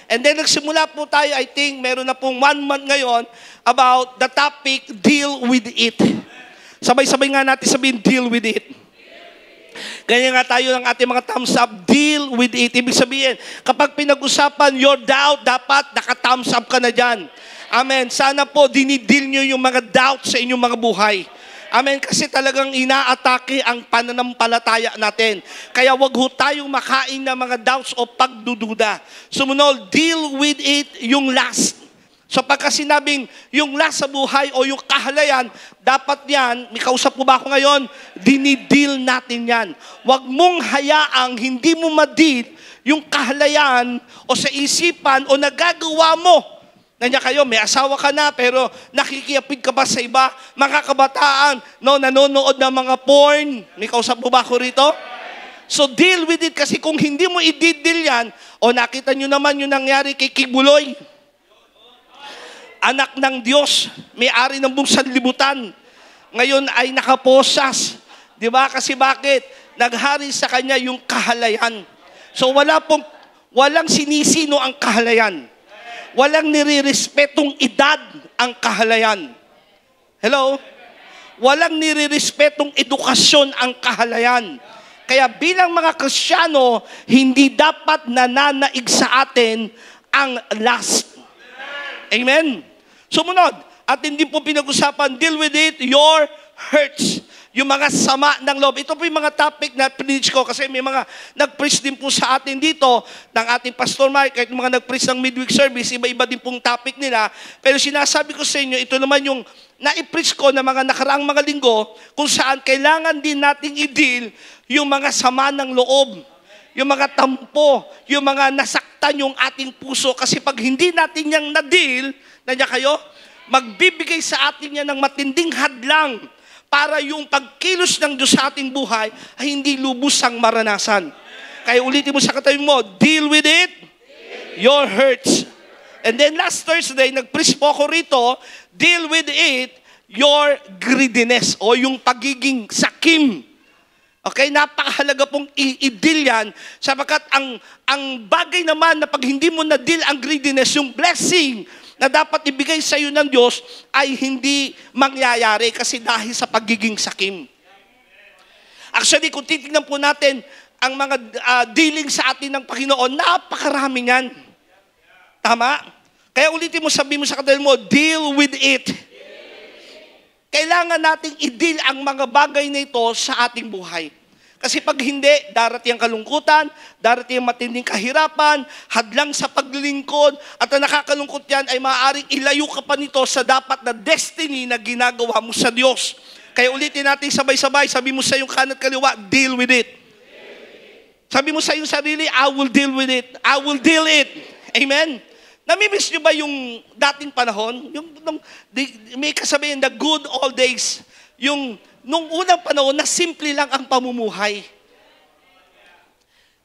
And then nagsimula po tayo, I think, meron na pong 1 month ngayon about the topic, deal with it. Sabay-sabay nga natin sabihin, deal with it. Ganyan nga tayo ng ating mga thumbs up, deal with it. Ibig sabihin, kapag pinag-usapan your doubt, dapat naka-thumbs up ka na dyan. Amen. Sana po, dinideal nyo yung mga doubt sa inyong mga buhay. Amen. Kasi talagang inaatake ang pananampalataya natin. Kaya wag ho tayong makain ng mga doubts o pagdududa. Sumunod, deal with it yung last. So pagka sinabing yung last sa buhay o yung kahalayan, dapat yan, may kausap po ba ako ngayon? Dinideal natin yan. Wag mong hayaang hindi mo ma-deal yung kahalayan o sa isipan o nagagawa mo. Nandiyan kayo, may asawa ka na, pero nakikiapid ka ba sa iba? Mga kabataan, no, nanonood ng mga porn. May kausap mo ba ako rito? So deal with it, kasi kung hindi mo i-deal yan, o nakita nyo naman yung nangyari kay Kibuloy. Anak ng Diyos, may-ari ng buong sanlibutan. Ngayon ay nakaposas. Di ba? Kasi bakit? Naghari sa kanya yung kahalayan. So walang sinisino ang kahalayan. Walang nirerespetong edad ang kahalayan. Hello? Walang nirerespetong edukasyon ang kahalayan. Kaya bilang mga Kristiyano, hindi dapat nananaig sa atin ang lust. Amen? Sumunod, at hindi po pinag-usapan, deal with it, your hurts. Yung mga sama ng loob. Ito po yung mga topic na preach ko kasi may mga nag-preach din po sa atin dito ng ating Pastor Mike, kahit mga nag-preach ng midweek service, iba-iba din pong topic nila. Pero sinasabi ko sa inyo, ito naman yung na-preach ko na mga nakaraang mga linggo kung saan kailangan din nating i-deal yung mga sama ng loob, yung mga tampo, yung mga nasaktan yung ating puso. Kasi pag hindi natin yung na-deal, nandiyan kayo, magbibigay sa atin yan ng matinding hadlang para yung pagkilos ng Diyos sa ating buhay ay hindi lubusang maranasan. Kaya ulitin mo sa katabi mo, deal with it, your hurts. And then last Thursday, nag-preach po ako rito, deal with it, your greediness, o yung pagiging sakim. Okay, napakahalaga pong i-deal yan, sapagkat ang bagay naman na pag hindi mo na-deal ang greediness, yung blessing na dapat ibigay sa iyo ng Diyos ay hindi mangyayari kasi dahil sa pagiging sakim. Actually, kung titignan po natin ang mga dealing sa atin ng Panginoon, napakarami yan. Tama? Kaya ulitin mo, sabihin mo sa katabi mo, deal with it. Kailangan nating i-deal ang mga bagay na ito sa ating buhay. Kasi pag hindi, darating ang kalungkutan, darating ang matinding kahirapan, hadlang sa paglilingkod, at ang nakakalungkot yan ay maaaring ilayo ka pa nito sa dapat na destiny na ginagawa mo sa Diyos. Kaya ulitin natin sabay-sabay, sabi mo sa iyong kanat kaliwa, deal with it. Sabi mo sa iyong sarili, I will deal with it. I will deal it. Amen? Namimiss nyo ba yung dating panahon? May kasabihin, the good old days. Nung unang panahon na simple lang ang pamumuhay.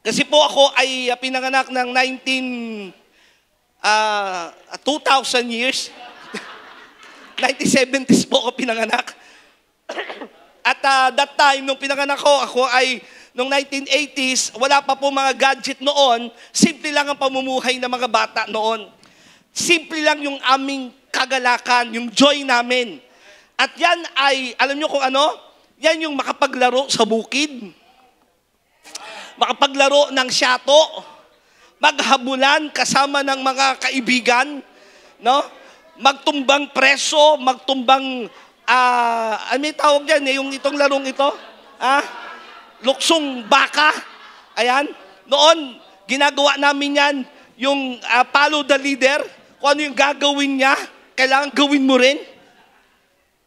Kasi po ako ay pinanganak ng 2000 years. 1970s po ako pinanganak. At that time, nung pinanganak ko, ako ay nung 1980s, wala pa po mga gadget noon, simple lang ang pamumuhay ng mga bata noon. Simple lang yung aming kagalakan, yung joy namin. At yan ay, alam nyo kung ano? Yan yung makapaglaro sa bukid. Makapaglaro ng syato. Maghabulan kasama ng mga kaibigan. No? Magtumbang preso, magtumbang, may tawag yan, yung itong larong ito. Luksong baka. Ayan. Noon, ginagawa namin yan, yung follow the leader. Kung ano yung gagawin niya, kailangan gawin mo rin.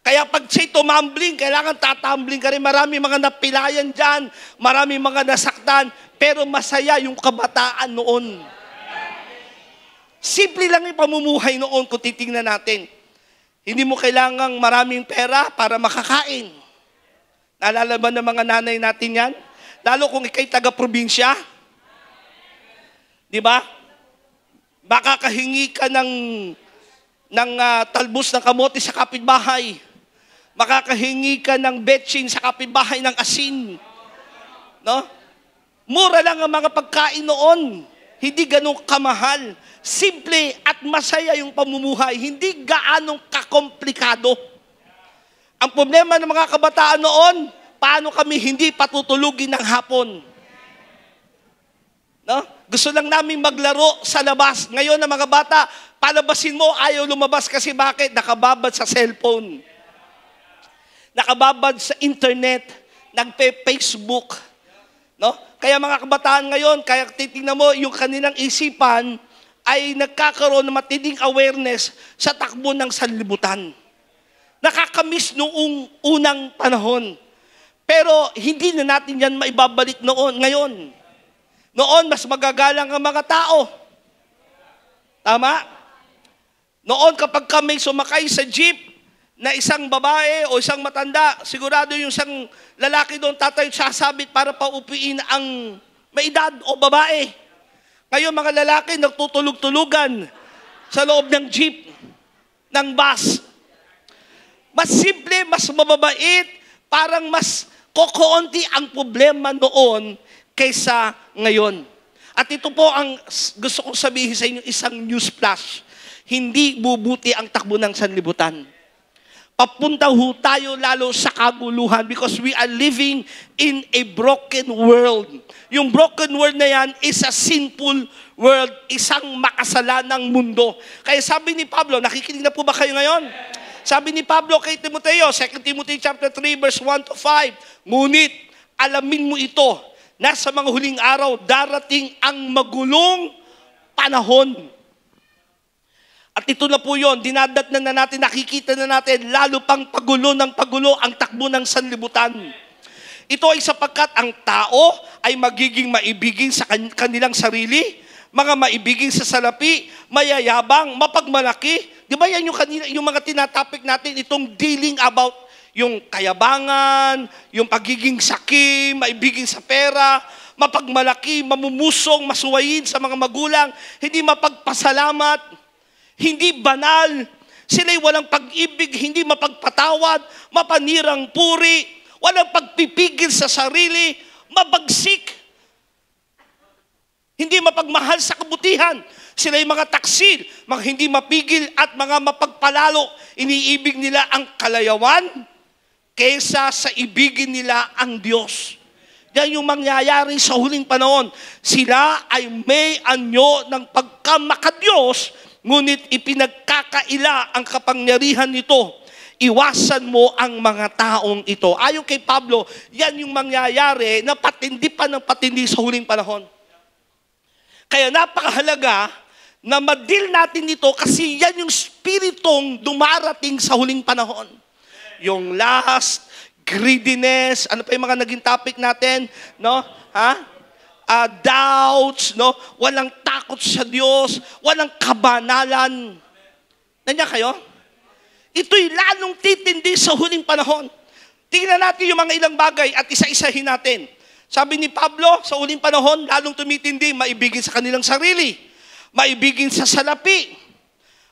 Kaya pag siya'y tumambling, kailangan tatambling ka rin. Marami mga napilayan dyan, marami mga nasaktan, pero masaya yung kabataan noon. Simple lang yung pamumuhay noon kung titingnan natin. Hindi mo kailangang maraming pera para makakain. Naalala ba ng mga nanay natin yan? Lalo kung ikay taga-probinsya. Di ba? Baka kahingi ka ng talbos ng kamote sa kapitbahay. Makakahingi ka ng betchin sa kapitbahay ng asin. No? Mura lang ang mga pagkain noon. hindi ganun kamahal. Simple at masaya yung pamumuhay. Hindi gaanong kakomplikado. Ang problema ng mga kabataan noon, paano kami hindi patutulugin ng hapon? No? Gusto lang namin maglaro sa labas. Ngayon na mga bata, palabasin mo, ayaw lumabas kasi bakit? Nakababad sa cellphone. Nakababad sa internet. Nagpe-Facebook. No? Kaya mga kabataan ngayon, kaya titingnan mo, yung kanilang isipan ay nagkakaroon ng matinding awareness sa takbo ng sanlibutan. Nakakamiss noong unang panahon. Pero hindi na natin yan maibabalik ngayon. Noon, mas magagalang ang mga tao. Tama? Noon, kapag kami sumakay sa jeep na isang babae o isang matanda, sigurado yung isang lalaki doon tatayo sasabit para paupuin ang may edad o babae. Ngayon, mga lalaki nagtutulog-tulugan sa loob ng jeep, ng bus. Mas simple, mas mababait, parang mas kokonti ang problema noon kaysa ngayon. At ito po ang gusto kong sabihin sa inyo, isang news flash. Hindi bubuti ang takbo ng sanlibutan. Papunta ho tayo lalo sa kaguluhan because we are living in a broken world. Yung broken world na yan is a sinful world, isang makasalanang mundo. Kaya sabi ni Pablo, nakikinig na po ba kayo ngayon? Sabi ni Pablo kay Timoteo, 2 Timothy chapter 3 verse 1 to 5, ngunit alamin mo ito, na sa mga huling araw darating ang magulong panahon. At ito na po yun, dinadatnan na natin, nakikita na natin, lalo pang pagulo ng pagulo ang takbo ng sanlibutan. Ito ay sapagkat ang tao ay magiging maibigin sa kanilang sarili, mga maibigin sa salapi, mayayabang, mapagmalaki. Di ba yan yung mga tinatopic natin, itong dealing about yung kayabangan, yung pagiging sakim, maibigin sa pera, mapagmalaki, mamumusong, masuwayin sa mga magulang, hindi mapagpasalamat, hindi banal, sila'y walang pag-ibig, hindi mapagpatawad, mapanirang puri, walang pagpipigil sa sarili, mabagsik, hindi mapagmahal sa kabutihan. Sila'y mga taksil, mga hindi mapigil at mga mapagpalalo. Iniibig nila ang kalayawan kaysa sa ibigin nila ang Diyos. Yan yung mangyayari sa huling panahon. Sila ay may anyo ng pagkamakadiyos, ngunit ipinagkakaila ang kapangyarihan nito. Iwasan mo ang mga taong ito. Ayon kay Pablo, yan yung mangyayari na patindi pa ng patindi sa huling panahon. Kaya napakahalaga na ma-deal natin ito kasi yan yung spiritong dumarating sa huling panahon. Yung lust, greediness, ano pa yung mga naging topic natin, no? Doubts, no? Walang takot sa Diyos, walang kabanalan. Nandiyan kayo? Ito'y lalong titindi sa huling panahon. Tingnan natin yung mga ilang bagay at isa-isahin natin. Sabi ni Pablo, sa huling panahon, lalong tumitindi, maibigin sa kanilang sarili, maibigin sa salapi,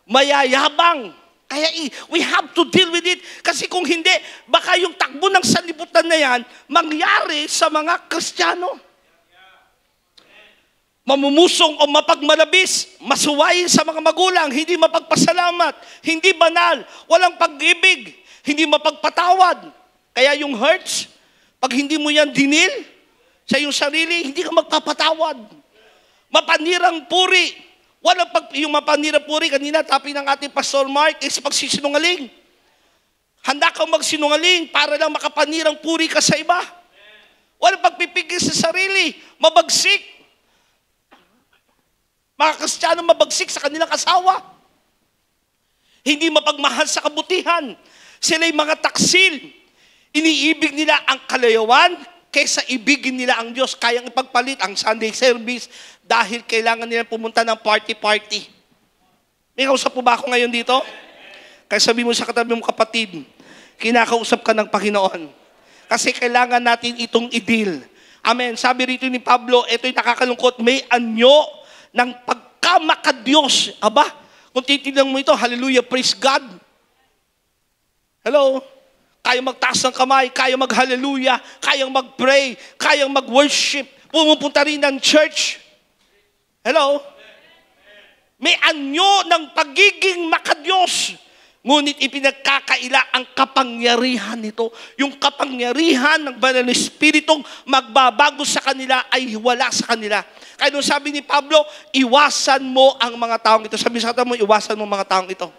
mayayabang. Kaya we have to deal with it. Kasi kung hindi, baka yung takbo ng sanlibutan na yan, mangyari sa mga Kristiyano. Mamumusong o mapagmalabis, masuwayin sa mga magulang, hindi mapagpasalamat, hindi banal, walang pag-ibig, hindi mapagpatawad. Kaya yung hurts, pag hindi mo yan dinil sa iyong sarili, hindi ka magpapatawad. Mapanirang puri. Yung mapanirang puri, kanina topic ng ating Pastor Mark, is pagsisinungaling. Handa kang magsinungaling para lang makapanirang puri ka sa iba. Walang pagpipigil sa sarili, mabagsik. Mga Kristiyano mabagsik sa kanilang asawa. Hindi mapagmahal sa kabutihan. Sila'y mga taksil. Iniibig nila ang kalayawan kaysa ibigin nila ang Diyos. Kayang ipagpalit ang Sunday service dahil kailangan nila pumunta ng party-party. May kausap po ba ako ngayon dito? Kaya sabi mo sa katabi mo, kapatid, kinakausap ka ng Panginoon. Kasi kailangan natin itong i-deal. Amen. Sabi rito ni Pablo, ito'y nakakalungkot, may anyo ng pagkamakadiyos. Aba, kung titignan mo ito, hallelujah, praise God. Hello? Kaya magtaas ng kamay, kaya mag-hallelujah, kayang mag-pray, kayang mag-worship, pumupunta rin ng church. Hello? May anyo ng pagiging makadiyos. Ngunit ipinagkakaila ang kapangyarihan nito. Yung kapangyarihan ng banal na Espiritong magbabago sa kanila ay wala sa kanila. Kaya nung sabi ni Pablo, iwasan mo ang mga taong ito. Sabi sa kata mo, iwasan mo mga taong ito.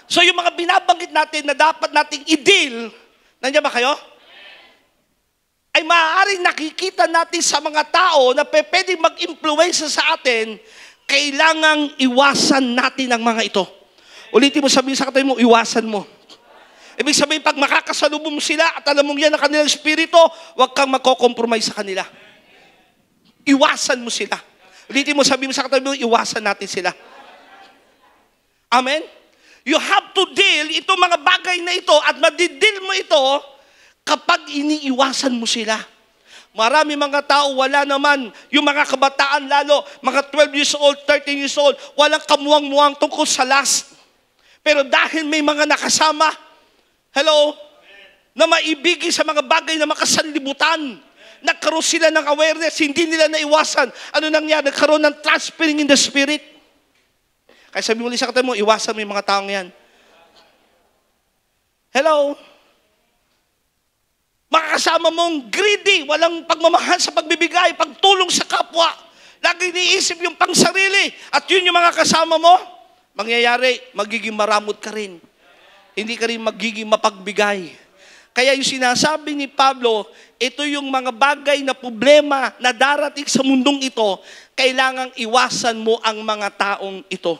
So yung mga binabanggit natin na dapat nating i-deal, nandiyan ba kayo? Ay maaaring nakikita natin sa mga tao na pwedeng mag-influence sa atin, kailangang iwasan natin ang mga ito. Ulitin mo, sabihin sa katabi mo, iwasan mo. Ibig sabihin, pag makakasalubong mo sila at alam mong yan ang kanilang espiritu, huwag kang magko-compromise sa kanila. Iwasan mo sila. Ulitin mo, sabihin mo sa katabi mo, iwasan natin sila. Amen? You have to deal itong mga bagay na ito at madidil mo ito kapag iniiwasan mo sila. Marami mga tao, wala naman, yung mga kabataan lalo, mga 12 years old, 13 years old, walang kamuwang-muwang tungkol sa lust. Pero dahil may mga nakasama, hello, na maibigin sa mga bagay na makasanlibutan, nagkaroon sila ng awareness, hindi nila naiwasan. Ano nangyari? Nagkaroon ng transferring in the spirit. Kaya sabi mo ulit sa katabi mo, iwasan mo yung mga taong yan. Hello? Makakasama mong greedy, walang pagmamahal sa pagbibigay, pagtulong sa kapwa. Lagi iniisip yung pangsarili. At yun yung mga kasama mo, mangyayari, magiging maramot ka rin. Hindi ka rin magiging mapagbigay. Kaya yung sinasabi ni Pablo, ito yung mga bagay na problema na darating sa mundong ito, kailangang iwasan mo ang mga taong ito.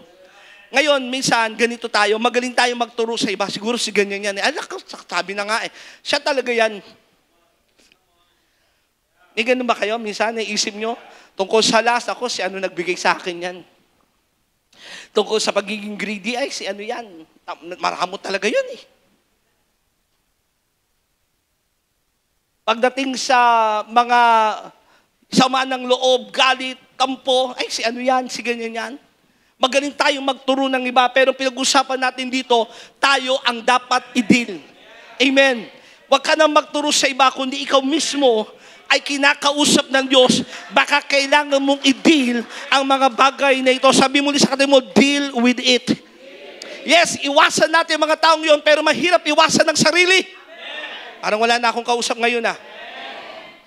Ngayon, minsan, ganito tayo, magaling tayo magturo sa iba. Siguro si ganyan yan. Anak, sabi na nga siya talaga yan. Ganun ba kayo? Minsan, naisip nyo, tungkol sa last, ako, si ano nagbigay sa akin yan. Tungkol sa pagiging greedy, ay, si ano yan. Maramot talaga yun eh. Pagdating sa mga sama ng loob, galit, tampo, ay, si ano yan, si ganyan yan. Magaling tayong magturo ng iba, pero pinag-usapan natin dito, tayo ang dapat i-deal. Amen. Huwag ka nang magturo sa iba, kundi ikaw mismo ay kinakausap ng Diyos, baka kailangan mong i-deal ang mga bagay na ito. Sabi mo sa katabi mo, deal with it. Yes, iwasan natin mga taong yon, pero mahirap iwasan ng sarili. Parang wala na akong kausap ngayon ah.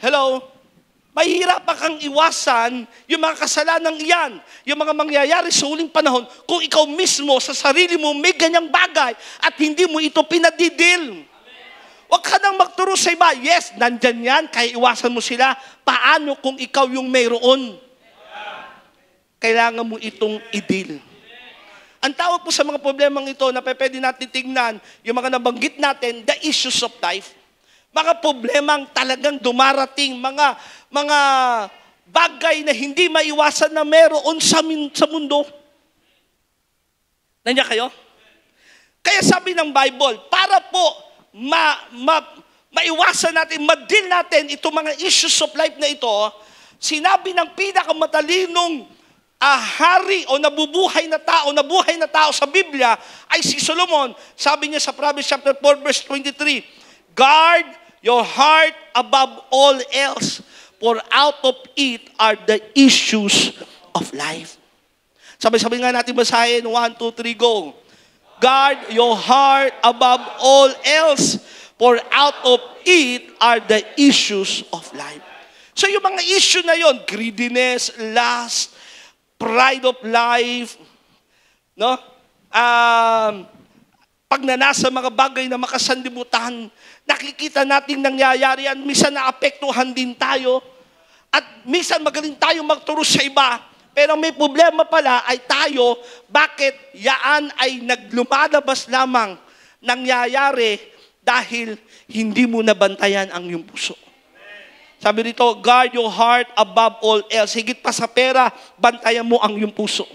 Hello? Mahirap pa kang iwasan yung mga kasalanan iyan, yung mga mangyayari sa huling panahon, kung ikaw mismo sa sarili mo may ganyang bagay at hindi mo ito pinadidil. Huwag ka nang magturo sa iba. Yes, nandyan yan, kaya iwasan mo sila. Paano kung ikaw yung mayroon? Kailangan mo itong i-deal. Ang tawag po sa mga problemang ito na pwede natin tingnan, yung mga nabanggit natin, the issues of life. Mga problemang talagang dumarating, mga bagay na hindi maiwasan na meron sa mundo. Nandiyan kayo? Kaya sabi ng Bible, para po maiwasan natin, ma-deal natin itong mga issues of life na ito, sinabi ng pinakamatalinong hari o nabubuhay na tao sa Biblia ay si Solomon. Sabi niya sa Proverbs chapter 4 verse 23, guard your heart above all else, for out of it are the issues of life. Sabi nga natin basahin, 1, 2, 3, go. Guard your heart above all else, for out of it are the issues of life. So yung mga issue na yon, greediness, lust, pride of life, no? Pagnanasa mga bagay na makasanlibutan, nakikita natin nangyayari yan, minsan naapektuhan din tayo, at minsan magaling tayo magturo sa iba, pero may problema pala ay tayo, bakit yaan ay naglumalabas lamang, nangyayari dahil hindi mo nabantayan ang iyong puso. Sabi dito, guard your heart above all else. Higit pa sa pera, bantayan mo ang iyong puso.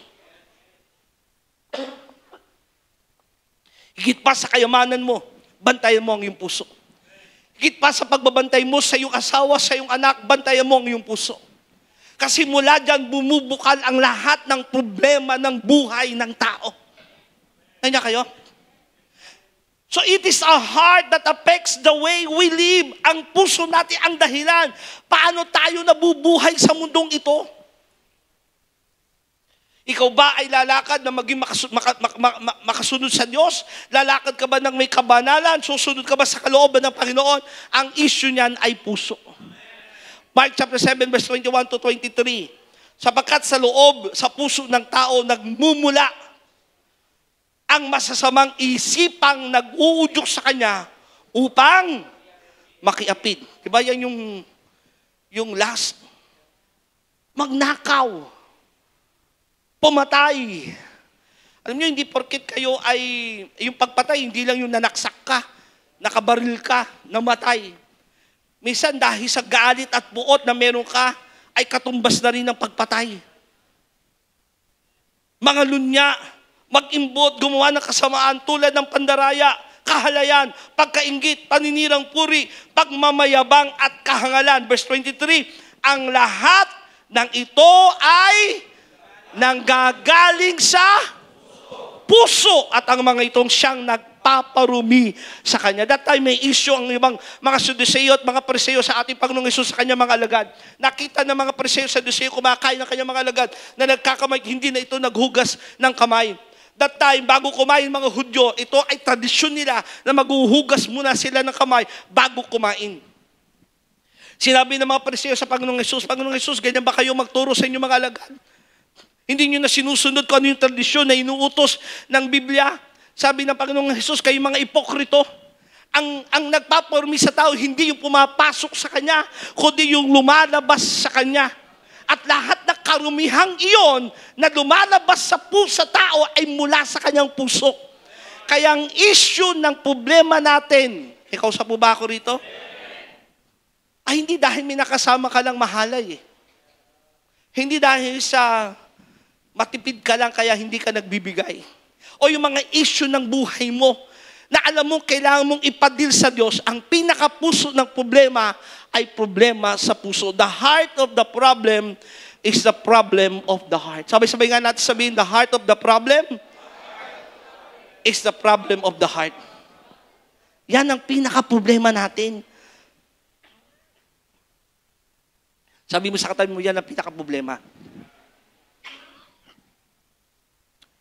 Higit pa sa kayamanan mo, bantayan mo ang iyong puso. Higit pa sa pagbabantay mo sa iyong asawa, sa iyong anak, bantayan mo ang iyong puso. Kasi mula dyan, bumubukal ang lahat ng problema ng buhay ng tao. Nandiyan kayo? So it is a heart that affects the way we live. Ang puso natin ang dahilan. Paano tayo nabubuhay sa mundong ito? Ikaw ba ay lalakad na maging makasunod sa Diyos? Lalakad ka ba ng may kabanalan? Susunod ka ba sa kalooban ng Panginoon? Ang issue niyan ay puso. Mark chapter 7 verse 21 to 23. Sapagkat sa loob, sa puso ng tao, nagmumula ang masasamang isipang nag-uudyok sa kanya upang makiapid. Diba yan yung last? Magnakaw. Pumatay. Alam niyo, hindi porket kayo ay, yung pagpatay, hindi lang yung nanaksak ka, nakabaril ka, namatay. Minsan dahil sa galit at buot na meron ka, ay katumbas na rin ng pagpatay. Mga lunya, mag-imbot, gumawa ng kasamaan tulad ng pandaraya, kahalayan, pagkainggit, paninirang puri, pagmamayabang at kahangalan. Verse 23, ang lahat ng ito ay nanggagaling sa puso at ang mga itong siyang nagpaparumi sa Kanya. That time may issue ang ibang mga Saduceo at mga Pariseo sa ating Panginoong Hesus sa Kanyang mga alagad. Nakita ng mga Pariseo sa Saduceo kumakain ng Kanyang mga alagad na nagkakamay, hindi na ito naghugas ng kamay. That time, bago kumain mga Hudyo, ito ay tradisyon nila na maghuhugas muna sila ng kamay bago kumain. Sinabi ng mga Pariseo sa Panginoong Hesus, Panginoong Hesus, ganyan ba kayo magturo sa inyong mga alagad? Hindi nyo na sinusunod kung ano yung tradisyon na inuutos ng Biblia. Sabi ng Panginoong Hesus, kayo mga ipokrito. Ang nagpapormi sa tao, hindi yung pumapasok sa Kanya, kundi yung lumalabas sa Kanya. At lahat ng karumihang iyon na lumalabas sa tao ay mula sa Kanyang puso. Kaya ang issue ng problema natin, ikaw sa po ba ako rito? Ay hindi dahil may nakasama ka lang mahalay eh. Hindi dahil sa matipid ka lang kaya hindi ka nagbibigay. O yung mga issue ng buhay mo na alam mo kailangan mong ipadil sa Diyos, ang pinakapuso ng problema ay problema sa puso. The heart of the problem is the problem of the heart. Sabay-sabay nga natin sabihin, the heart of the problem is the problem of the heart. Yan ang pinaka-problema natin. Sabi mo sa katabi mo, yan ang pinaka-problema.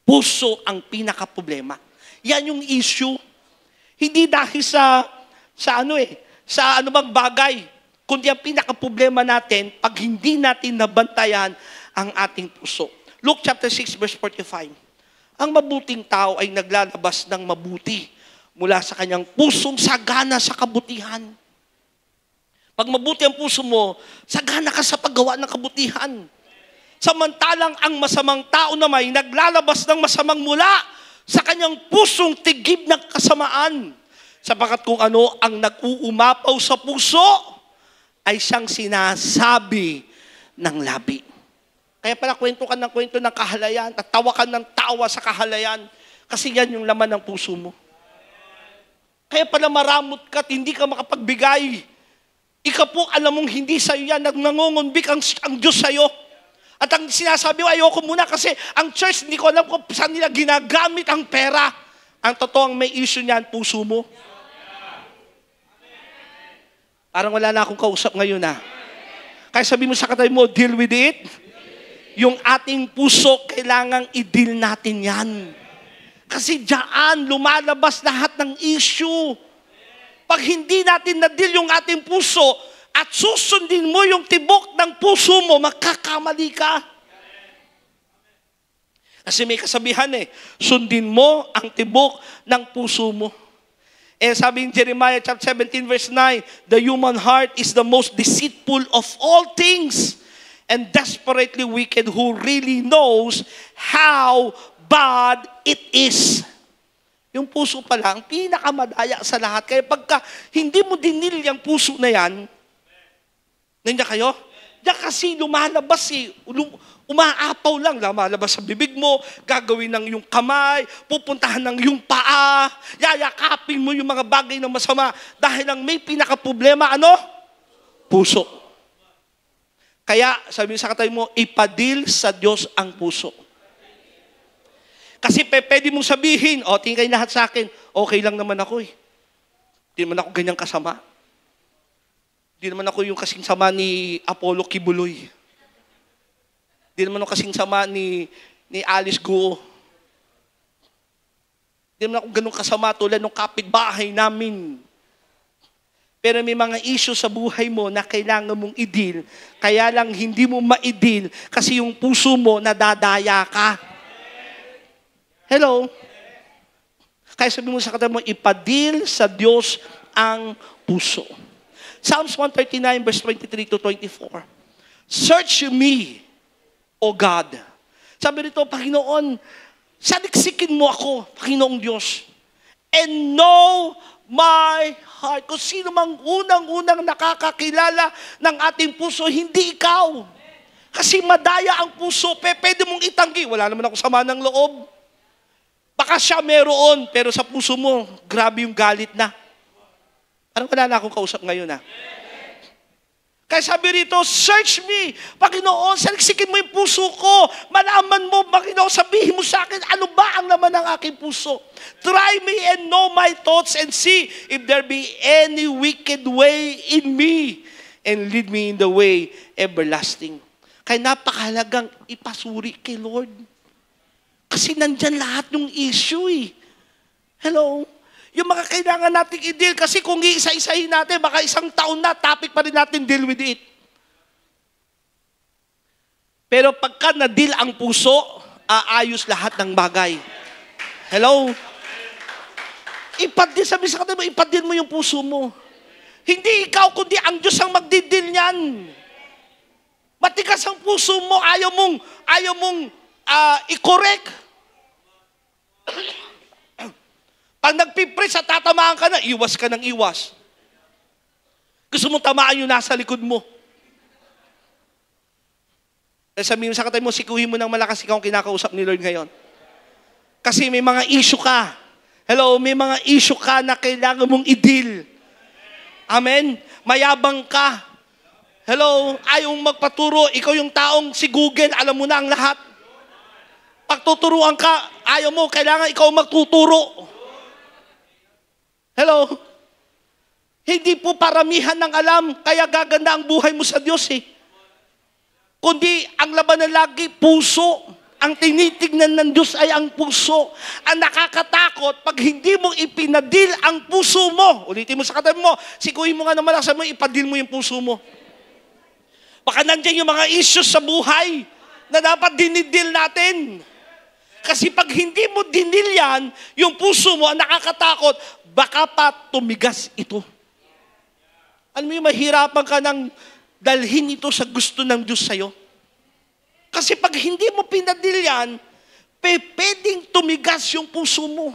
Puso ang pinaka-problema. Yan yung issue. Hindi dahil sa anumang bagay, kundi ang pinaka-problema natin, pag hindi natin nabantayan ang ating puso. Luke chapter 6 verse 45. Ang mabuting tao ay naglalabas ng mabuti mula sa kanyang pusong sagana sa kabutihan. Pag mabuti ang puso mo, sagana ka sa paggawa ng kabutihan. Samantalang ang masamang tao naman naglalabas ng masamang mula sa kanyang pusong tigib ng kasamaan. Sapagkat kung ano ang nag-uumapaw sa puso, ay siyang sinasabi ng labi. Kaya pala kwento ka ng kahalayan at tawa ka ng tawa sa kahalayan kasi yan yung laman ng puso mo. Kaya pala maramot ka at hindi ka makapagbigay. Ikaw po, alam mong hindi sa'yo yan, nangungunbik ang Diyos sa'yo. At ang sinasabi ko, ayoko muna kasi ang church, hindi ko alam kung saan nila ginagamit ang pera. Ang totoong may issue niyan, puso mo. Parang wala na akong kausap ngayon na. Kaya sabi mo sa katabi mo, deal with it. Yung ating puso, kailangang i-deal natin yan. Kasi diyan, lumalabas lahat ng issue. Pag hindi natin na-deal yung ating puso, at susundin mo yung tibok ng puso mo, magkakamali ka. Kasi may kasabihan sundin mo ang tibok ng puso mo. Sabi in Jeremiah chapter 17 verse 9, the human heart is the most deceitful of all things and desperately wicked, who really knows how bad it is. Yung puso pala, ang pinakamadaya sa lahat. Kaya pagka hindi mo dinil yung puso na yan, nandiyan kayo? Diyan kasi lumalabas umaapaw lang, lumalabas sa bibig mo, gagawin ng yung kamay, pupuntahan ng yung paa, yayakapin mo yung mga bagay na masama dahil ang may pinaka-problema, puso. Kaya, sabi sa katabi mo, ipadil sa Diyos ang puso. Kasi pwede mong sabihin, tingin kayo lahat sa akin, okay lang naman ako Hindi naman ako ganyang kasama. Hindi naman ako yung kasing sama ni Apollo Kibuloy. Hindi naman ako kasing sama ni ni Alice Guo. Hindi naman ako ganun kasama tulad ng kapitbahay namin. Pero may mga issue sa buhay mo na kailangan mong i-deal. Kaya lang hindi mo ma-i-deal kasi yung puso mo nadadaya ka. Hello? Kaya sabi mo sa kata mo, ipadil sa Diyos ang puso. Psalms 139 verse 23 to 24. Search me, O God. Sabi rito, Panginoon, saliksikin mo ako, Panginoong Diyos. And know my heart. Kung sino mang unang-unang nakakakilala ng ating puso, hindi ikaw. Kasi madaya ang puso, pwede mong itanggi. Wala naman ako sama ng loob. Baka siya meron, pero sa puso mo, grabe yung galit na. Parang wala na akong kausap ngayon ha. Kaya sabi rito, search me, Panginoon, saliksikin mo yung puso ko. Malaman mo, Panginoon, sabihin mo sa akin, ano ba ang laman ng aking puso? Try me and know my thoughts and see if there be any wicked way in me and lead me in the way everlasting. Kaya napakahalagang ipasuri kay Lord. Kasi nandyan lahat ng issue eh. Hello? Yung mga kailangan nating i-deal, kasi kung iisa-isahin natin, baka isang taon na, topic pa rin natin deal with it. Pero pagka na-deal ang puso, aayos lahat ng bagay. Hello? Ipadil, sabi sa kanila, ipadil mo yung puso mo. Hindi ikaw, kundi ang Diyos ang magdidil niyan. Matigas ang puso mo, ayaw mong i-correct. Pag nagpipreach at tatamaan ka na, iwas ka ng iwas. Gusto mong tamaan yung nasa likod mo. Sabihin mo sa katay mo, sikuhin mo ng malakas ikaw ang kinakausap ni Lord ngayon. Kasi may mga issue ka. Hello, may mga issue ka na kailangan mong i-deal. Amen? Mayabang ka. Hello, ayaw mong magpaturo. Ikaw yung taong si Google, alam mo na ang lahat. Pag tuturuan ka, ayaw mo, kailangan ikaw magtuturo. Hello? Hindi po paramihan ng alam, kaya gaganda ang buhay mo sa Diyos eh. Kundi ang labanan lagi, puso. Ang tinitignan ng Diyos ay ang puso. Ang nakakatakot, pag hindi mo ipinadil ang puso mo, ulitin mo sa katabi mo, sikuhin mo nga naman lang sa mo, ipadil mo yung puso mo. Baka nandiyan yung mga issues sa buhay na dapat dinidil natin. Kasi pag hindi mo dinil yan, yung puso mo, ang nakakatakot, baka pa tumigas ito. Alam mo yung mahirapan ka nang dalhin ito sa gusto ng Diyos sa'yo. Kasi pag hindi mo pinadil yan, pwedeng tumigas yung puso mo.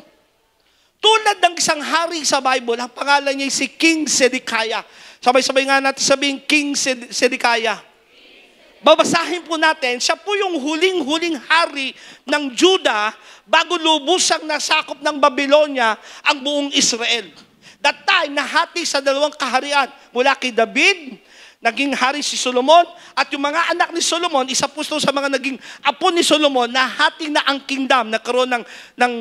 Tulad ng isang hari sa Bible, ang pangalan niya si King Zedekiah. Sabay-sabay nga natin sabihin, King Zedekiah. Babasahin po natin, siya po yung huling-huling hari ng Juda bago lubusang nasakop ng Babylonia ang buong Israel. That time, nahati sa dalawang kaharian. Mula kay David, naging hari si Solomon, at yung mga anak ni Solomon, isa po sa mga naging apo ni Solomon, nahati na ang kingdom, nagkaroon ng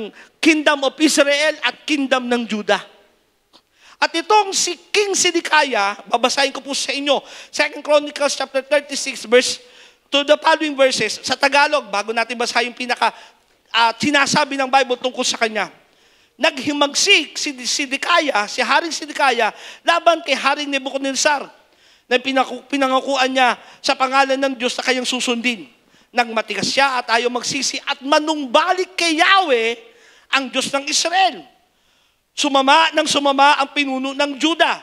kingdom of Israel at kingdom ng Juda. At itong si King Zedekiah, babasahin ko po sa inyo, 2 Chronicles chapter 36, verse to the following verses. Sa Tagalog, bago natin basahin yung sinasabi ng Bible tungkol sa kanya. Naghimagsik si Zedekiah, si Haring Zedekiah, laban kay Haring Nebuchadnezzar, na pinangakuan niya sa pangalan ng Diyos na kayang susundin. Nang matigas siya at ayaw magsisi at manumbalik kay Yahweh, ang Diyos ng Israel. Sumama ang pinuno ng Juda,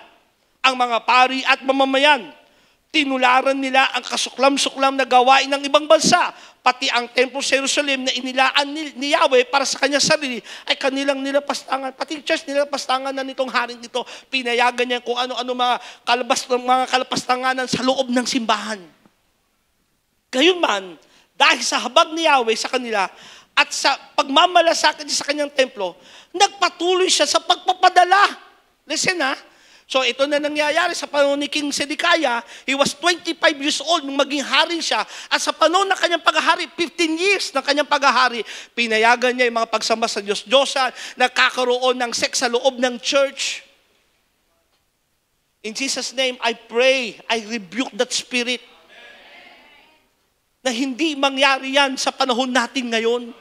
ang mga pari at mamamayan. Tinularan nila ang kasuklam-suklam na gawain ng ibang bansa, pati ang templo sa Jerusalem na inilaan ni Yahweh para sa kanyang sarili ay kanilang nilapastangan. Pati church nilapastangan na nitong haring ito. Pinayagan niya kung ano-ano mga kalapastanganan sa loob ng simbahan. Gayunman, dahil sa habag ni Yahweh sa kanila at sa pagmamalasakit sa kanyang templo, nagpatuloy siya sa pagpapadala. Listen ha. So ito na nangyayari sa panahon ni King Zedekiah. He was 25 years old nung maging hari siya. At sa panahon ng kanyang paghahari, 15 years ng kanyang paghahari, pinayagan niya yung mga pagsamba sa Diyos-Diyosan, nagkakaroon ng sex sa loob ng church. In Jesus' name, I pray, I rebuke that spirit. na hindi mangyari yan sa panahon natin ngayon.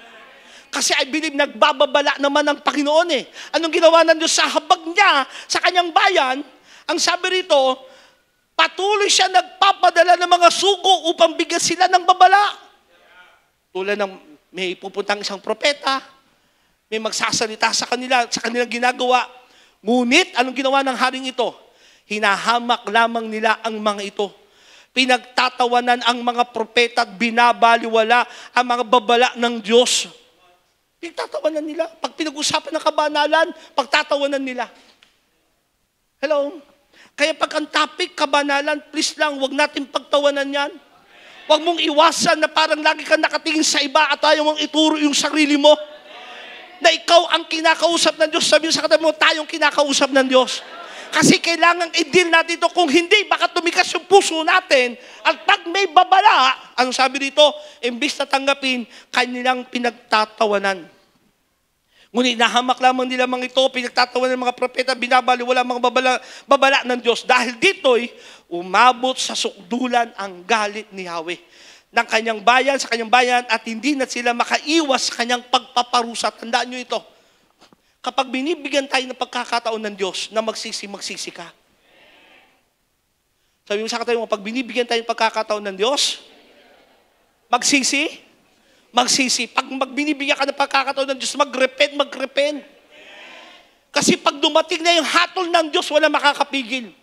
Kasi I believe nagbababala naman ng Panginoon eh. Anong ginawa ng Diyos sa habag niya, sa kanyang bayan? Ang sabi rito, patuloy siya nagpapadala ng mga sugo upang bigyan sila ng babala. Tulad ng may pupuntang isang propeta, may magsasalita sa kanila, sa kanilang ginagawa. Ngunit, anong ginawa ng haring ito? Hinahamak lamang nila ang mga ito. Pinagtatawanan ang mga propeta at binabaliwala ang mga babala ng Diyos. Pinagtatawanan nila. Pag pinag-usapan ng kabanalan, pagtatawanan nila. Hello? Kaya pag ang topic, kabanalan, please lang, huwag natin pagtawanan yan. Huwag mong iwasan na parang lagi kang nakatingin sa iba at ayaw mong ituro yung sarili mo. Na ikaw ang kinakausap ng Diyos. Sabihin sa katabi mo, tayong kinakausap ng Diyos. Kasi kailangan i-deal natin ito. Kung hindi, baka tumikas yung puso natin. At pag may babala, anong sabi dito? Imbis na tanggapin, kanilang pinagtatawanan. Ngunit nahamak lamang nila mga ito, pinagtatawanan ng mga propeta, binabaliwala mga babala ng Diyos. Dahil dito'y umabot sa sukdulan ang galit ni Yahweh ng kanyang bayan, sa kanyang bayan, at hindi na sila makaiwas sa kanyang pagpaparusa. Tandaan nyo ito. Kapag binibigyan tayo ng pagkakataon ng Diyos na magsisi ka. Sabi mo sa katayo mo, pag binibigyan tayo ng pagkakataon ng Diyos, magsisi. Pag binibigyan ka ng pagkakataon ng Diyos, mag-repent. Kasi pag dumating na yung hatol ng Diyos, wala makakapigil.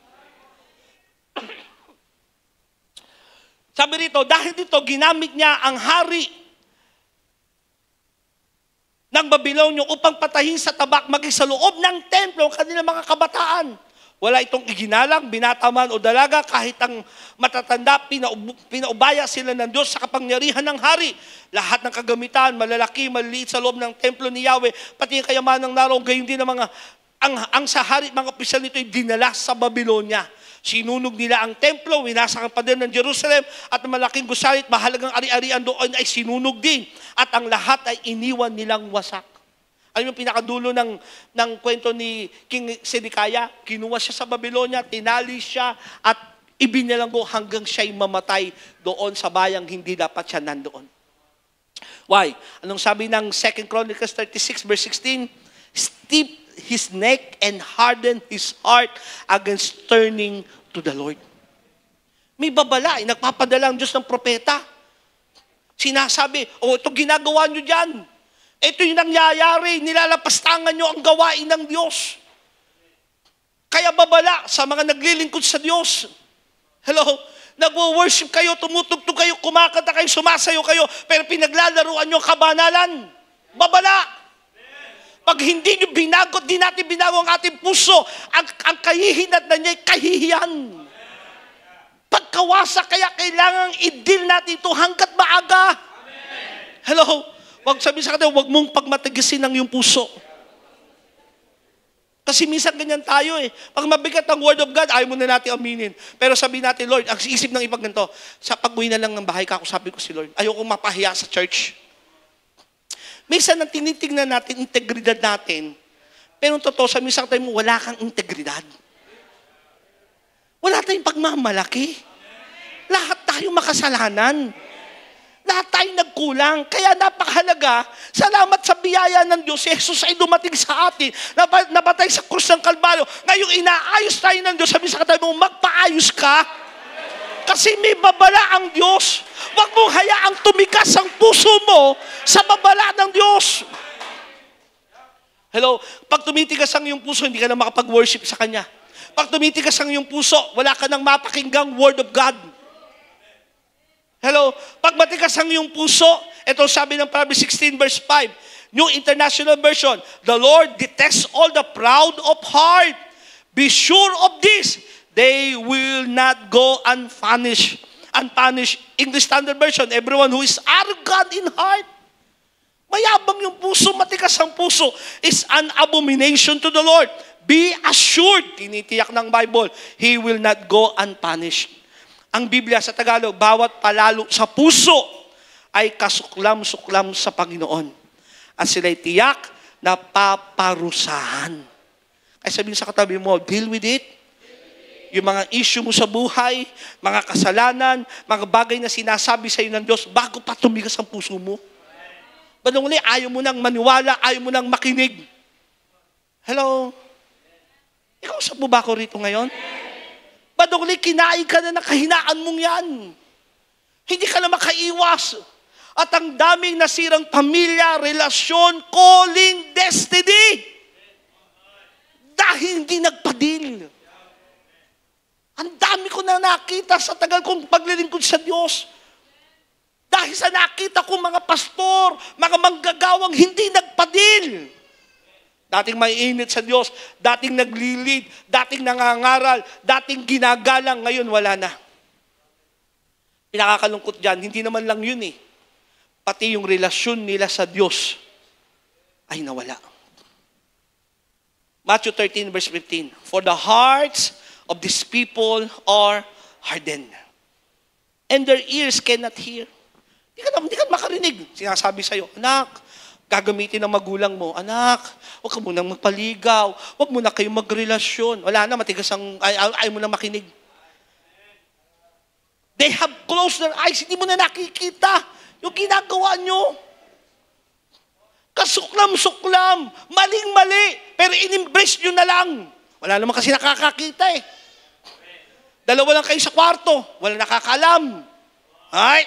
Sabi rito, dahil dito, ginamit niya ang hari ng Babylonia upang patayin sa tabak maging sa loob ng templo ang kanilang mga kabataan. Wala itong iginalang, binataman o dalaga, kahit ang matatanda, pinaubaya sila ng Diyos sa kapangyarihan ng hari. Lahat ng kagamitan, malalaki, maliliit sa loob ng templo ni Yahweh, pati ang kayamanang naroon, gayon din ang mga, ang sa hari, mga opisyal nito ay dinala sa Babylonia. Sinunog nila ang templo, winasak ang pader ng Jerusalem, at ang malaking gusalit, mahalagang ari-arian doon ay sinunog din. At ang lahat ay iniwan nilang wasak. Alam yung pinakadulo ng kwento ni King Zedekiah? Kinuha siya sa Babylonia, tinali siya, at ibinalanggo hanggang siya'y mamatay doon sa bayang hindi dapat siya nandoon. Why? Anong sabi ng 2 Chronicles 36 verse 16? Steep his neck and harden his heart against turning to the Lord. May babala, nagpapadala ang Diyos ng propeta. Sinasabi, ito ginagawa nyo dyan. Ito yung nangyayari, nilalapastangan nyo ang gawain ng Diyos. Kaya babala sa mga naglilingkod sa Diyos. Hello? Nagwo-worship kayo, tumutugtog kayo, kumakanta kayo, sumasayo kayo, pero pinaglalaruan nyo ang kabanalan. Babala! Pag hindi nyo binago, di natin binago ang ating puso, ang kahihinat na niya ay kahihiyan. Pagkawasa, kaya kailangan i-deal natin ito hanggat maaga. Hello? Huwag sabihin sa kanya, huwag mong pagmatigisin ang iyong puso. Kasi minsan ganyan tayo eh. Pag mabigat ang Word of God, ayaw mo na natin aminin. Pero sabihin natin, Lord, ang isip ng ibang ganito, sa pag-uwi na lang ng bahay, kakusapin ko si Lord. Ayoko mapahiya sa church. Minsan ang tinitingnan natin, integridad natin, pero totoo, sa minsan tayo mo, wala kang integridad. Wala tayong pagmamalaki. Lahat tayo makasalanan. Lahat tayo nagkulang. Kaya napakahalaga, salamat sa biyaya ng Diyos, si Jesus ay dumating sa atin, nabatay sa krus ng Kalbaryo. Ngayong inaayos tayo ng Diyos, sabi sa katabi mo, magpaayos ka. Kasi may babala ang Diyos. Huwag mong hayaang tumigas ang puso mo sa babala ng Diyos. Hello? Pag tumitigas ang iyong puso, hindi ka na makapag-worship sa Kanya. Pag tumitigas ang iyong puso, wala ka nang mapakinggang Word of God. Hello? Pag matigas ang iyong puso, ito sabi ng Proverbs 16 verse 5, New International Version, the Lord detests all the proud of heart. Be sure of this, they will not go unpunished. English Standard Version, everyone who is arrogant in heart, mayabang yung puso, matikas ang puso, is an abomination to the Lord. Be assured, tinitiyak ng Bible, He will not go unpunished. Ang Biblia sa Tagalog, bawat palalo sa puso ay kasuklam-suklam sa Panginoon. At sila'y tiyak na paparusahan. Ay sabihin sa katabi mo, deal with it. yung mga issue mo sa buhay, mga kasalanan, mga bagay na sinasabi sa iyo ng Diyos bago pa tumigas ang puso mo. Bandang uli, ayaw mo nang maniwala, ayaw mo nang makinig. Hello? Ikaw sa mo ba ako rito ngayon? Bandang uli, kinain ka na ng kahinaan mong yan. Hindi ka na makaiwas. At ang daming nasirang pamilya, relasyon, calling, destiny. Dahil hindi nagpadil. Ang dami ko na nakita sa tagal kong paglilingkod sa Diyos. Dahil sa nakita ko mga pastor, mga manggagawang hindi nagpadil. Dating maiinit sa Diyos, dating naglilid, dating nangangaral, dating ginagalang, ngayon wala na. Pinakakalungkot dyan, hindi naman lang yun eh. Pati yung relasyon nila sa Diyos ay nawala. Matthew 13 verse 15. For the hearts of these people are hardened, and their ears cannot hear. Hindi ka makarinig. Sinasabi sa'yo, anak, gagamitin ng magulang mo, anak, huwag ka munang magpaligaw, huwag muna kayong magrelasyon. Wala na, matigas ang, ayaw mo na makinig. They have closed their eyes, hindi mo na nakikita yung ginagawa nyo. Kasuklam-suklam, maling-mali, pero in-embrace nyo na lang. Wala naman kasi nakakakita eh. Dalawa lang kayo sa kwarto, wala nakakalam. Ay?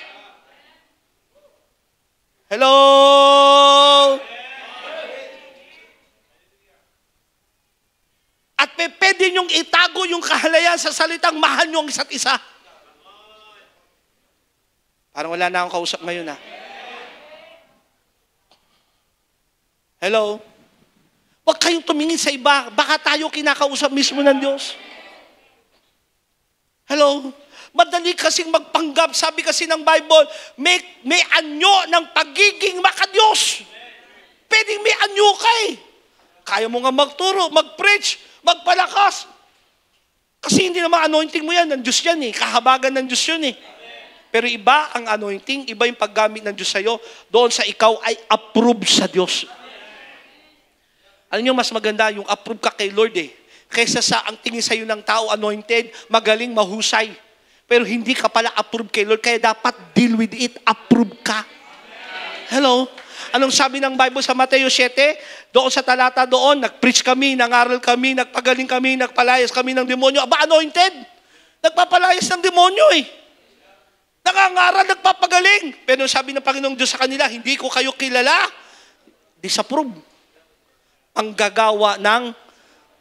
Hello? At pwede nyong itago yung kahalayan sa salitang mahal nyo ang isa't isa. Parang wala na akong kausap ngayon ha. Hello? Huwag kayong tumingin sa iba. Baka tayo kinakausap mismo ng Diyos. Hello? Madali kasing magpanggap. Sabi kasi ng Bible, may anyo ng pagiging makadiyos. Pwedeng may anyo ka eh. Kaya mo nga magturo, mag-preach, magpalakas. Kasi hindi naman anointing mo yan. Ng Diyos yan eh. Kahabagan ng Diyos yun eh. Pero iba ang anointing, iba yung paggamit ng Diyos sa'yo. Doon sa ikaw ay approve sa Diyos. Alam niyo, mas maganda yung approve ka kay Lord eh. Kaysa sa ang tingin sa'yo ng tao, anointed, magaling, mahusay. Pero hindi ka pala approve kay Lord. Kaya dapat deal with it, approve ka. Hello? Anong sabi ng Bible sa Mateo 7? Doon sa talata doon, nag-preach kami, nangaral kami, nagpagaling kami, nagpalayas kami ng demonyo. Aba, anointed? Nagpapalayas ng demonyo eh. Nangangaral, nagpapagaling. Pero sabi ng Panginoong Diyos sa kanila, hindi ko kayo kilala. Disapprove. Ang gagawa ng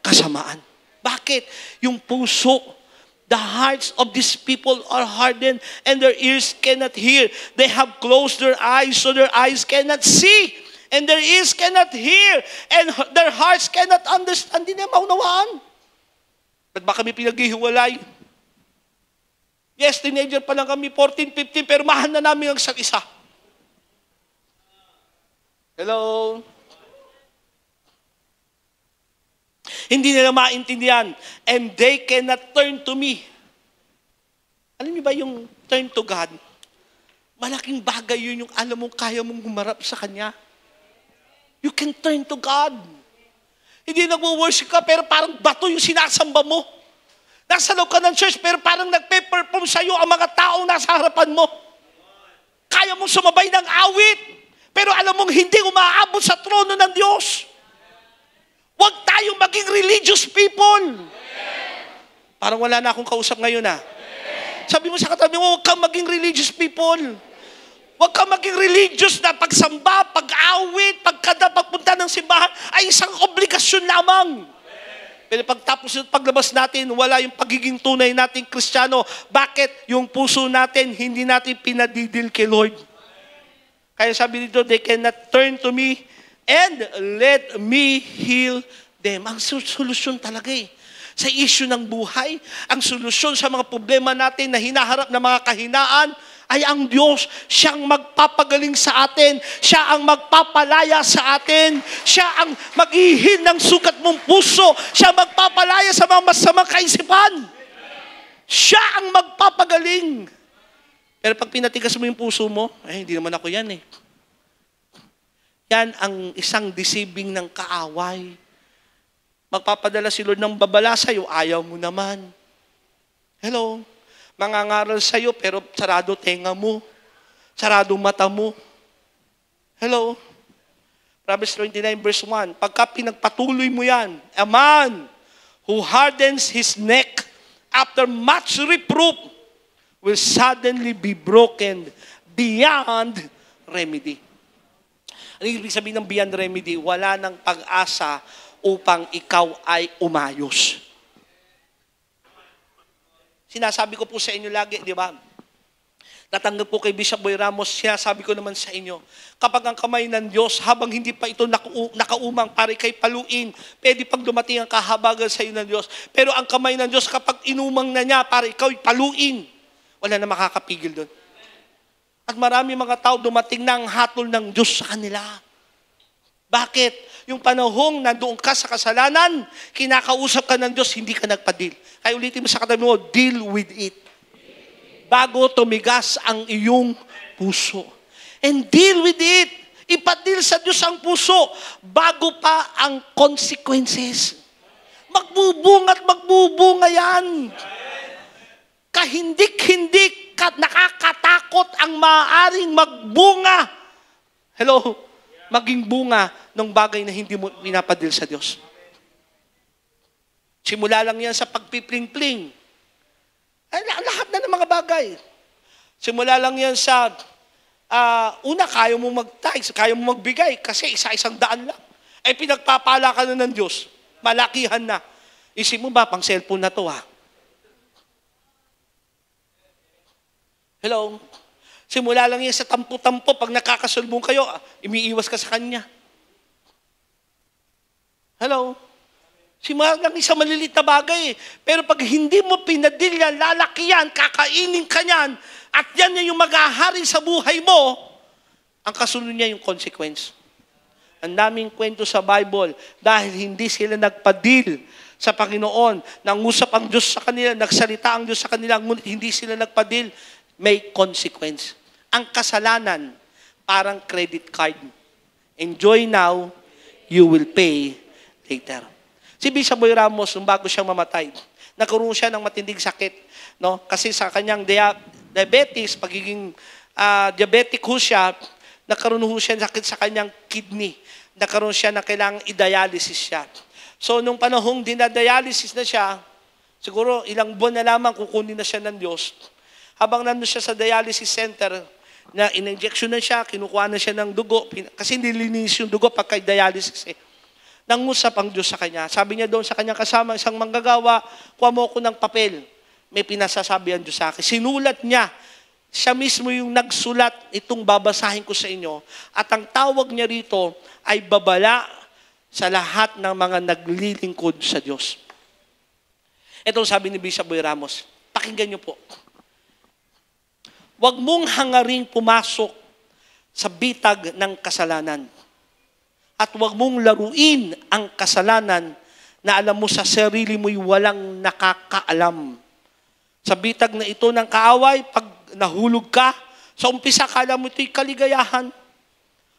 kasamaan. Bakit? Yung puso, the hearts of these people are hardened and their ears cannot hear. They have closed their eyes so their eyes cannot see and their ears cannot hear and their hearts cannot understand. Hindi na maunawaan. Ba't ba kami pinaghihiwalay? Yes, teenager pa lang kami, 14, 15, pero mahal na namin ang isa't isa. Hello? Hindi nila maintindihan. And they cannot turn to me. Alam niyo ba yung turn to God? Malaking bagay yun yung alam mong kaya mong humarap sa Kanya. You can turn to God. Hindi nagwo-worship ka pero parang bato yung sinasamba mo. Nasa loob ka ng church pero parang nagpe-perform sa'yo ang mga taong nasa harapan mo. Kaya mong sumabay ng awit pero alam mong hindi umaabot sa trono ng Diyos. Huwag tayong maging religious people. Parang wala na akong kausap ngayon ha. Sabi mo sa katabi mo, huwag kang maging religious people. Huwag kang maging religious na pagsamba, pag-awit, pagpunta ng simbahan ay isang obligasyon lamang. Pero paglabas natin, wala yung pagiging tunay nating Kristiyano. Bakit? Yung puso natin, hindi natin pinadidil kay Lord. Kaya sabi dito, they cannot turn to me and let me heal them. Ang solusyon talaga eh. Sa issue ng buhay, ang solusyon sa mga problema natin na hinaharap ng mga kahinaan, ay ang Diyos. Siyang magpapagaling sa atin. Siya ang magpapalaya sa atin. Siya ang mag-ihil ng sugat mong puso. Siya ang magpapalaya sa mga masamang kaisipan. Siya ang magpapagaling. Pero pag pinatigas mo yung puso mo, hindi naman ako yan eh. Yan ang isang deceiving ng kaaway. Magpapadala si Lord ng babala sa'yo, ayaw mo naman. Hello? Mangangaral sa'yo pero sarado tenga mo. Sarado mata mo. Hello? Proverbs 29 verse 1. Pagka pinagpatuloy mo yan, a man who hardens his neck after much reproof will suddenly be broken beyond remedy. Ano ibig sabihin ng beyond remedy? Wala ng pag-asa upang ikaw ay umayos. Sinasabi ko po sa inyo lagi, di ba? Natanggap ko kay Bishop Boy Ramos, sinasabi ko naman sa inyo, kapag ang kamay ng Diyos, habang hindi pa ito nakaumang, pare kay paluin, pwede pag dumating ang kahabagan sa iyo ng Diyos. Pero ang kamay ng Diyos, kapag inumang na niya, pare ikaw paluin, wala na makakapigil doon. At marami mga tao dumating na ang hatol ng Diyos sa kanila. Bakit? Yung panahong nandoon ka sa kasalanan, kinakausap ka ng Diyos, hindi ka nagpadil. Kaya ulitin mo sa katabi mo, deal with it. Bago tumigas ang iyong puso. And deal with it. Ipadil sa Diyos ang puso bago pa ang consequences. Magbubunga at magbubunga yan. Kahindik-hindik, nakakatakot ang maaaring magbunga. Hello? Maging bunga ng bagay na hindi mo pinapadil sa Diyos. Simula lang yan sa pagpipling-pling. Ay, lahat na ng mga bagay. Simula lang yan sa, una, kaya mo mag-tithe, kaya mo magbigay, kasi isa-isang daan lang. Ay, pinagpapala ka na ng Diyos. Malakihan na. Isip mo ba, pang cellphone na to, ha? Hello? Simula lang yan sa tampo-tampo, pag nakakasulbong kayo, umiiwas ka sa kanya. Hello? Simula lang isang malilit na bagay. Pero pag hindi mo pinadil yan, lalaki yan, kakainin ka yan, at yan yung mag-ahari sa buhay mo, ang kasunod niya yung consequence. Ang daming kwento sa Bible dahil hindi sila nagpadil sa Panginoon. Nangusap ang Diyos sa kanila, nagsalita ang Diyos sa kanila, ngunit hindi sila nagpadil, may consequence. Ang kasalanan, parang credit card. Enjoy now, you will pay later. Si Bishop Boy Ramos, nung bago siyang mamatay, nagkaroon siya ng matinding sakit. No? Kasi sa kanyang diabetes, pagiging diabetic ho siya, nagkaroon ho siya ng sakit sa kanyang kidney. Nagkaroon siya na kailangang i-dialysis siya. So, nung panahong dinadialysis na siya, siguro ilang buwan na lamang kukunin na siya ng Diyos. Habang nandun siya sa dialysis center, na in-injection na siya, kinukuha na siya ng dugo, kasi nililinis yung dugo pagka dialysis eh. Nangusap ang Diyos sa kanya. Sabi niya doon sa kanyang kasama, isang manggagawa, kuha mo ko ng papel. May pinasasabi ang Diyos sa akin. Sinulat niya. Siya mismo yung nagsulat, itong babasahin ko sa inyo. At ang tawag niya rito ay babala sa lahat ng mga naglilingkod sa Diyos. Ito sabi ni Bishop Boy Ramos. Pakinggan niyo po. Huwag mong hangaring pumasok sa bitag ng kasalanan. At huwag mong laruin ang kasalanan na alam mo sa sarili mo'y walang nakakaalam. Sa bitag na ito ng kaaway, pag nahulog ka, sa umpisa kala mo ito'y kaligayahan.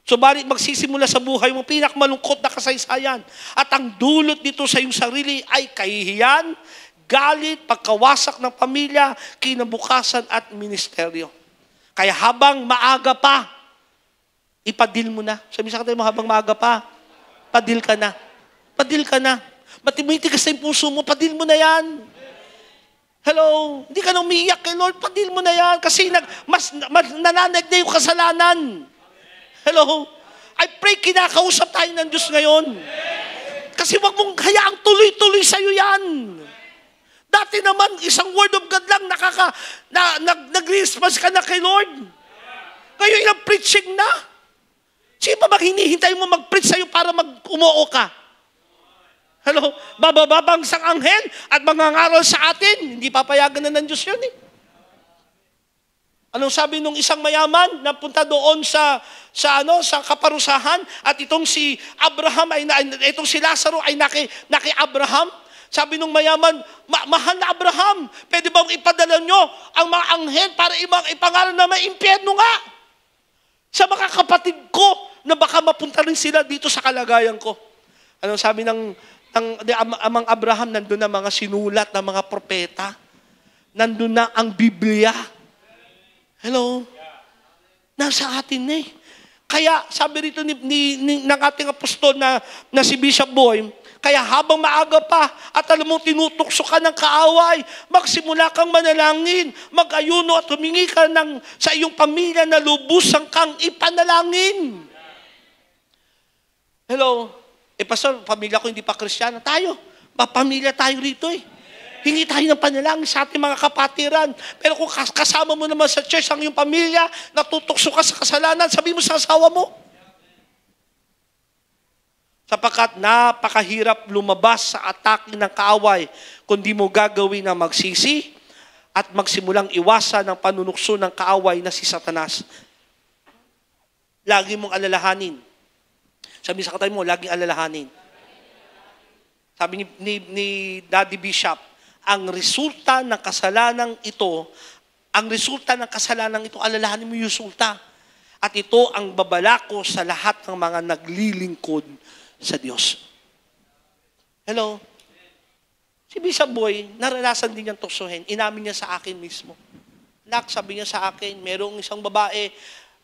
Subalit magsisimula sa buhay mo, pinakamalungkot na kasaysayan. At ang dulot nito sa iyong sarili ay kahihiyan, galit, pagkawasak ng pamilya, kinabukasan at ministeryo. Kaya habang maaga pa, ipadil mo na. Sabi sa kanila mo, habang maaga pa, padil ka na. Padil ka na. Matitigas na yung puso mo, padil mo na yan. Hello? Hindi ka na umiiyak kay Lord, padil mo na yan. Kasi mas nananag na yung kasalanan. Hello? I pray kinakausap tayo ng Diyos ngayon. Kasi wag mong hayaang tuloy-tuloy sa'yo yan. Dati naman, isang word of God lang, nag-response ka na kay Lord. Ngayon, ilang preaching na. Sino pa bang hinihintay mo mag-preach sa'yo para mag-umoo ka? Hello? Babababang sang anghel at mangangaral sa atin. Hindi papayagan na ng Diyos yun eh. Anong sabi nung isang mayaman na punta doon sa kaparusahan at itong si Abraham itong si Lazaro ay naki Abraham? Sabi nung mayaman, mahal na Abraham, pwede bang ipadala nyo ang mga anghel para ipangaral na may impyerno nga? Sa mga kapatid ko, na baka mapunta rin sila dito sa kalagayan ko. Anong sabi ng amang Abraham, nandun na mga sinulat na mga propeta. nandun na ang Biblia. Hello? Nasa atin na eh. Kaya sabi rito ng ating apostol na si Bishop Boy, kaya habang maaga pa at alam mo tinutukso ka ng kaaway, magsimula kang manalangin, mag-ayuno at humingi ka sa iyong pamilya na lubusan kang ipanalangin. Hello? Pastor, pamilya ko hindi pa Kristiyano. Tayo, pamilya tayo rito eh. Hingi tayo ng panalangin sa ating mga kapatiran. Pero kung kasama mo naman sa church ang iyong pamilya, natutukso ka sa kasalanan, sabi mo sa asawa mo. Sapagkat napakahirap lumabas sa atake ng kaaway kung di mo gagawin na magsisi at magsimulang iwasan ng panunukso ng kaaway na si Satanas. Lagi mong alalahanin. Sabi sa katay mo, laging alalahanin. Sabi ni Daddy Bishop, ang resulta ng kasalanan ito, alalahanin mo yung resulta. At ito ang babalako sa lahat ng mga naglilingkod sa Diyos. Hello? Si Bishop Boy, naranasan din niyang tuksohin. Inamin niya sa akin mismo. Nak, sabi niya sa akin, merong isang babae,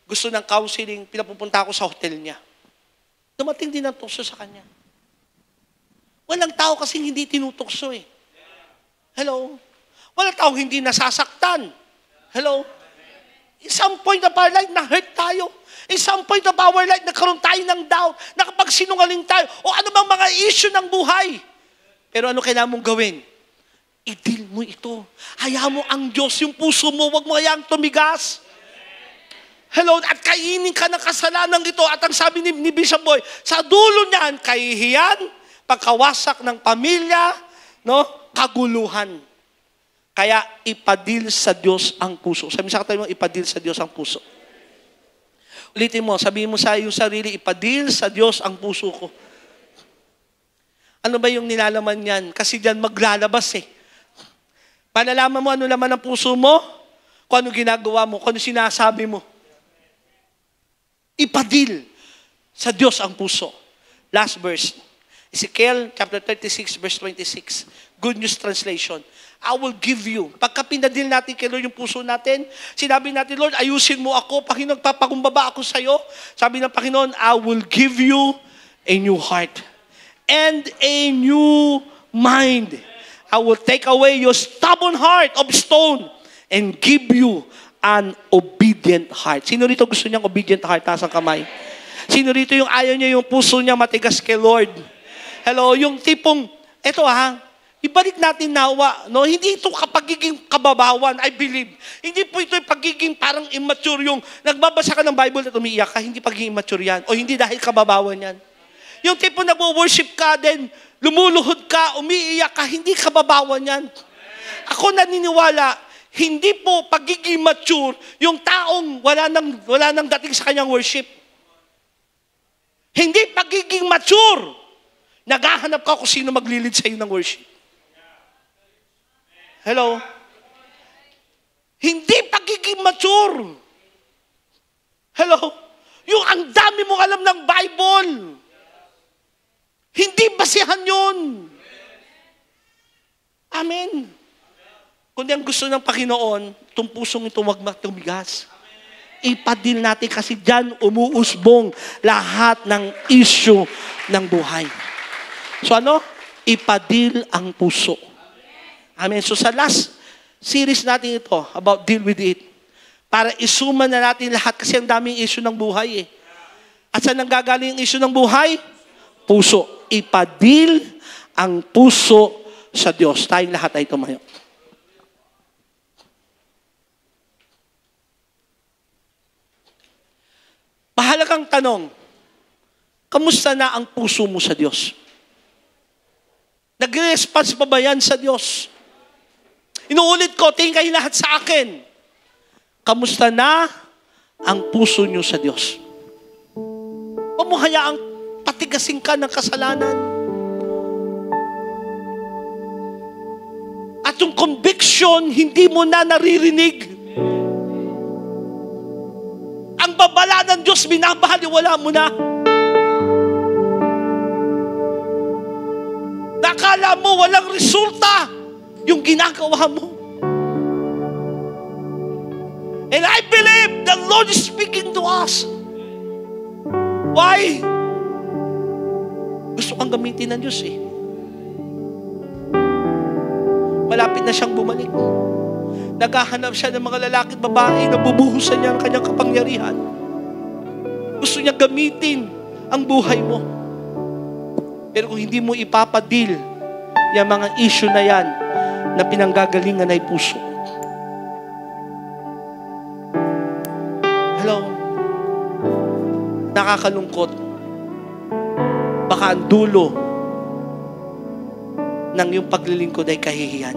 gusto ng counseling, pinapupunta ako sa hotel niya. Dumating din ang tukso sa kanya. Walang tao kasing hindi tinutukso eh. Hello? Walang tao hindi nasasaktan. Hello? In some point of our life, na-hurt tayo. In some point of our life, nagkaroon tayo ng doubt. Nakapagsinungaling tayo. O ano bang mga issue ng buhay. Pero ano kailangan mong gawin? I-deal mo ito. Hayaan mo ang Diyos, yung puso mo, huwag mo hayaan tumigas. Hello? At kainin ka ng kasalanan ito. At ang sabi ni Bishop Boy, sa dulo niyan, kahihiyan, pagkawasak ng pamilya, no? Kaguluhan. Kaya ipadil sa Diyos ang puso. Sabi sa katabi mo, ipadil sa Diyos ang puso. Ulitin mo, sabihin mo sa iyong sarili, ipadil sa Diyos ang puso ko. Ano ba yung nilalaman yan? Kasi diyan maglalabas eh. Malalaman mo ano laman ng puso mo, kung ano ginagawa mo, kung ano sinasabi mo. Ipadil sa Diyos ang puso. Last verse. Ezekiel chapter 36 verse 26. Good News Translation. I will give you. Pagka pinadil natin kay Lord yung puso natin, sinabi natin, Lord, ayusin mo ako. Panginoon, papakumbaba ako sa iyo. Sabi ng Panginoon, I will give you a new heart and a new mind. I will take away your stubborn heart of stone and give you an obedient heart. Sino rito gusto niyang obedient heart? Taas ang kamay. Sino rito yung ayaw niya yung puso niya matigas kay Lord? Hello, yung tipong, eto ibalik natin nawa, no? Hindi ito pagiging kababawan, I believe. Hindi po ito yung pagiging parang immature, yung nagbabasa ka ng Bible at umiiyak ka, hindi pagiging immature yan. O hindi dahil kababawan yan. Yung tipo nagwo-worship ka, then lumuluhod ka, umiiyak ka, hindi kababawan yan. Ako naniniwala, hindi po pagiging mature yung taong wala nang dating sa kanyang worship. Hindi pagiging mature. Naghahanap ka kung sino maglilid sa iyo ng worship. Hello? Hindi pagiging mature. Hello? Yung ang dami mong alam ng Bible. Hindi basihan yun. Amen. Kundi ang gusto ng Panginoon, itong pusong ito wag matumigas. Ipadil natin kasi dyan umuusbong lahat ng issue ng buhay. So ipadil ang puso. Amen. So sa last series natin ito, about deal with it, para isuman na natin lahat kasi ang daming issue ng buhay eh. At saan nanggagaling ang issue ng buhay? Puso. Ipadil ang puso sa Diyos. Tayong lahat ay tumayo. Mahalagang tanong, kamusta na ang puso mo sa Diyos? Nag-response pa ba yan sa Diyos? Inuulit ko, tingin kayo lahat sa akin. Kamusta na ang puso nyo sa Diyos? Huwag mo hayaang patigasin ka ng kasalanan. At yung conviction, hindi mo na naririnig. Ang babala ng Diyos, binabaliwala mo na. Nakala mo walang resulta yung ginagawa mo. And I believe the Lord is speaking to us. Why? Gusto kang gamitin ng Diyos eh. Malapit na siyang bumalik. Naghahanap siya ng mga lalaki at babae na bubuhusan niya ang kanyang kapangyarihan. Gusto niya gamitin ang buhay mo. Pero kung hindi mo ipapadil yung mga issue na yan na pinanggagalingan ay puso. Hello? Nakakalungkot. Baka ang dulo ng yung paglilingkod ay kahihiyan.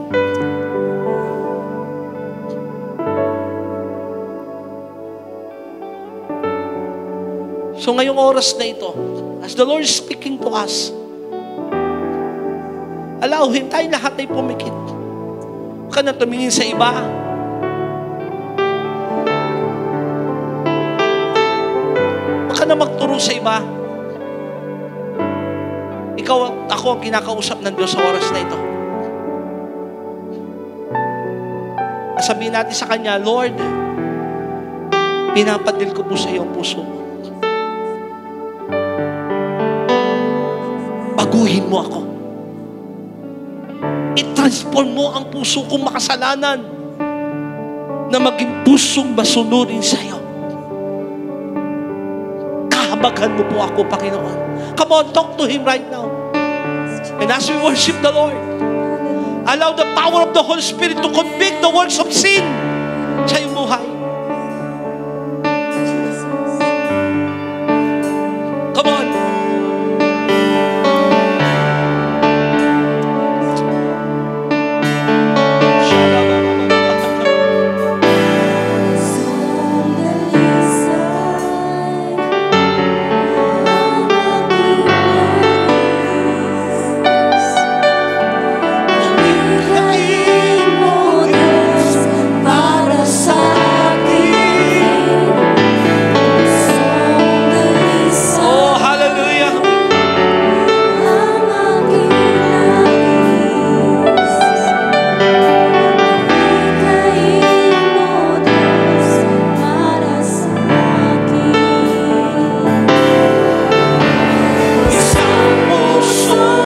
So ngayong oras na ito, as the Lord is speaking to us, allow Him, tayo lahat ay pumikit. Huwag ka na tumingin sa iba. Huwag ka na magturo sa iba. Ikaw at ako ang kinakausap ng Diyos sa oras na ito. Sabihin natin sa Kanya, Lord, pinapadil ko po sa iyong puso mo. Baguhin mo ako. I-transform mo ang puso kong makasalanan na maging pusong masunurin sa iyo. Kahabaghan mo po ako, Panginoon. Come on, talk to Him right now. And as we worship the Lord, allow the power of the Holy Spirit to convict the works of sin sa iyong buhay.